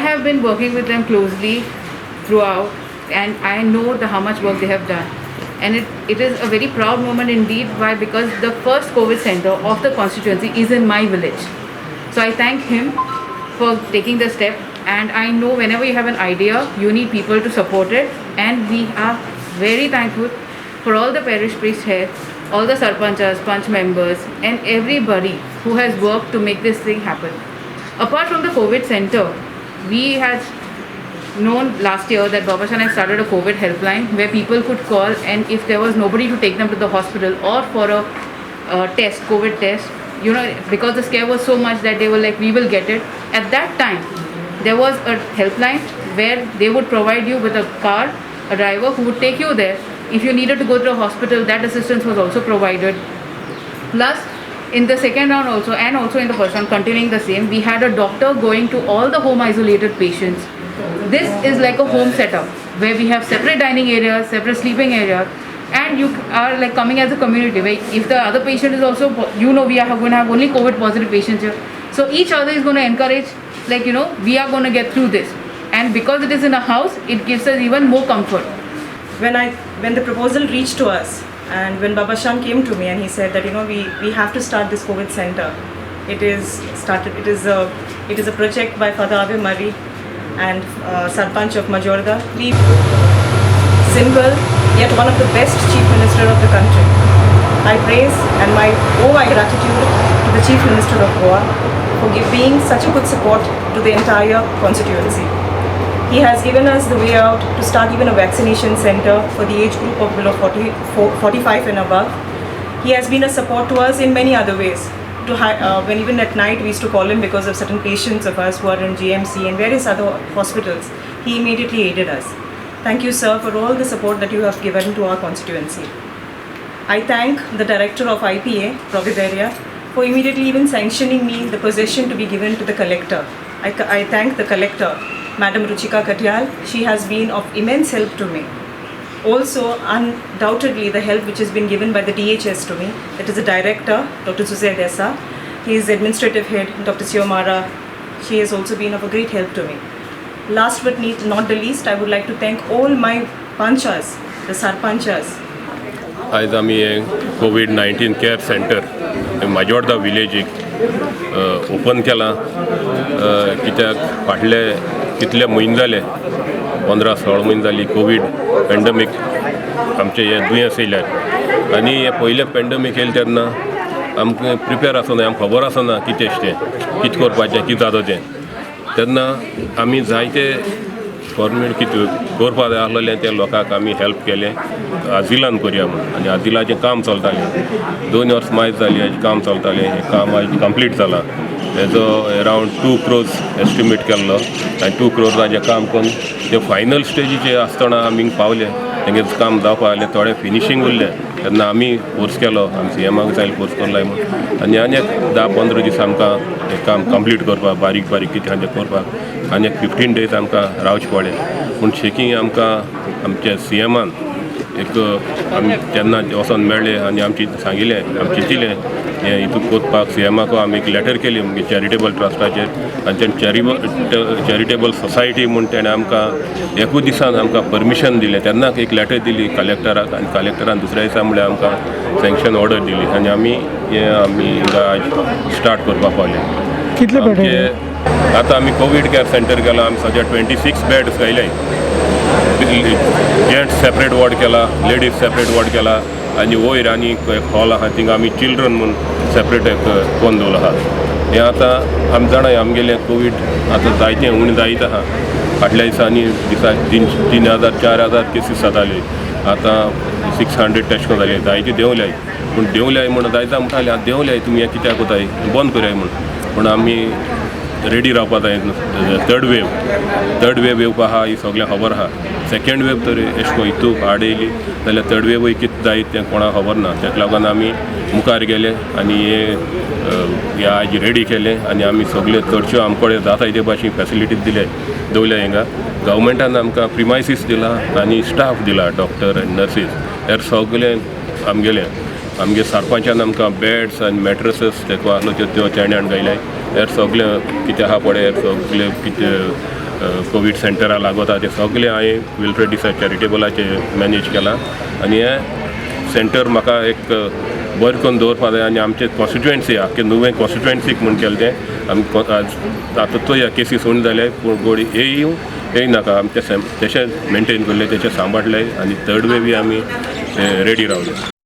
have been working with them closely throughout, and I know how much work they have done. And it is a very proud moment indeed. Why? Because the first COVID center of the constituency is in my village. So I thank him for taking the step. And I know whenever you have an idea, you need people to support it. And we are very thankful for all the parish priests here, all the sarpanchas, panch members, and everybody who has worked to make this thing happen. Apart from the COVID center, we had known last year that Babashan has started a COVID helpline where people could call, and if there was nobody to take them to the hospital or for a test, COVID test, because the scare was so much that they were like, we will get it. At that time, there was a helpline where they would provide you with a car, a driver who would take you there. If you needed to go to a hospital, that assistance was also provided. Plus, in the second round also, and also in the first round, continuing the same, we had a doctor going to all the home isolated patients. This is like a home setup where we have separate dining areas, separate sleeping areas, and you are like coming as a community. Where if the other patient is also, we are going to have only COVID positive patients here. So each other is going to encourage, we are going to get through this. And because it is in a house, it gives us even more comfort. When the proposal reached to us, and when Babashan came to me and he said that we have to start this COVID center, it is a project by Father Ave Murray and Sarpanch of Majorda, simple yet one of the best Chief Minister of the country. I praise and owe my gratitude to the Chief Minister of Goa for being such a good support to the entire constituency. He has given us the way out to start even a vaccination center for the age group of below 45 and above. He has been a support to us in many other ways. When even at night we used to call him because of certain patients of us who are in GMC and various other hospitals, he immediately aided us. Thank you, sir, for all the support that you have given to our constituency. I thank the director of IPA, Provideria, for immediately even sanctioning me the possession to be given to the collector. I thank the collector, Madam Ruchika Katyal. She has been of immense help to me. Also, undoubtedly, the help which has been given by the DHS to me, that is the director, Dr. Suzay Desa, his administrative head, Dr. Siomara, she has also been of a great help to me. Last but not the least, I would like to thank all my panchas, the sarpanchas. आज आमी COVID-19 care centre Majorda विलेजीक open केलां कित्याक फाटले कितले म्हयने जाले 15-16 म्हयने जाली कोविड पॅन्डमिक आमचे हे दुयेंस येयल्यार आनी हे पयले पॅन्डमिक येयले तेन्ना आमकां प्रिपेर आसना आमकां खबर आसना कितें कितें करपाचें कितें जाता तें तेन्ना आमी जायते गव्हर्मेंट कितें करपा जाय आसलेलें त्या लोकांक आमी हेल्प केलें आजिलान करया म्हणून आनी आजिलाचें काम चलतालें 2 वर्स मायज जालीं हेजें काम चलतालें हें काम आयज कंप्लीट जालां हेजो अरावंड 2 crores एस्टिमेट केल्लो आनी 2 crores काम करून ते फायनल स्टेजीचेर आसतना आमी पावले तेंगे काम जावपा जालें थोडें फिनिशींग उरलें तेन्ना आमी फोर्स केलो आमी CMाक जाय फोर्स करलाय म्हणून आनी एक 10-15 दीस आमकां हें काम कंप्लीट करपाक बारीक कितें आनी करपाक आनी 15 days आमकां रावचें पडलें पूण शेकी आमकां आमच्या CMान एक आमी तेन्ना वचोन मेळ्ळे आनी आमची सांगिल्लें आमी चिंतिल्लें हें हितून कोरपाक CMाक आमी एक लेटर केली आमगे चॅरिटेबल ट्रस्टाचेर आनी तें चॅरिटेबल सोसायटी म्हूण तेणें आमकां एकूच दिसान आमकां परमिशन दिलें तेन्ना एक लेटर दिली कलेक्टराक आनी कलेक्टरान दुसऱ्या दिसा म्हळ्यार आमकां सँक्शन ऑर्डर दिली आनी आमी हिंगा स्टार्ट करपाक पावले कितले आतां आमी कोवीड केअर सेंटर केलां आमी सद्या 26 बेड्स घायलाय जेंट्स सेपरेट वॉर्ड केला लेडीज सेपरेट वॉर्ड केला आनी वयर आनी एक हॉल आहा थिंगा आमी चिल्ड्रन म्हूण सेपरेट एक कोण दवरलो आहा हें आतां आमी जाणाय आमगेलें कोवीड आतां जायतें उणें जायत आहा फाटल्या दिसांनी दिसाक 3,000-4,000 केसीस जाताले आतां 600 टेस्ट करून जाले जायती देंवल्याय पूण देंवल्याय म्हूण जायता म्हणटाले आतां देंवल्याय तुमी हें कित्याक कोताय बंद करयाय म्हूण पूण आमी रेडी रावपा जाय थर्ड वेव येवपा आहा ही सगळें खबर आहा सेकेंड वेव तर एश को हितू हाड येयली जाल्यार थर्ड वेवूय कितें जायत तें कोणाक खबर ना तेका लागून आमी मुखार गेले आनी हे आज रेडी केलें आनी आमी सगळे चडश्यो आमचे कडेन जाता ते भाशेन फॅसिलिटीज दिले दवरल्या हिंगा गव्हर्मेंटान आमकां प्रिमायसीस दिला आनी स्टाफ दिला डॉक्टर आनी नर्सीस हेर सगळें आमगे सरपंचान आमकां बेड्स आनी मॅट्रसेस तेका आहलो त्यो तेण्यान गायल्याय हेर सगळें कितें आहा पळय हेर सगळें कितें कोवीड सेंटरा लागोता ते सगळे हांवें विलफ्रेडिसा चॅरिटेबलाचे मॅनेज केलां आनी हें सेंटर म्हाका एक बरें करून दवरपा जाय आनी आमचे कॉन्स्टिट्युएन्सी आख्खे नुवें कॉन्स्टिट्युएन्सीक म्हूण केलें तें आमी तातूंत ह्या केसीस उणी जाले पूण गोडी येय नाका आमी तशें मेंटेन केल्लें तशें सांबाळलें आनी थर्ड वे बी आमी रेडी रावले.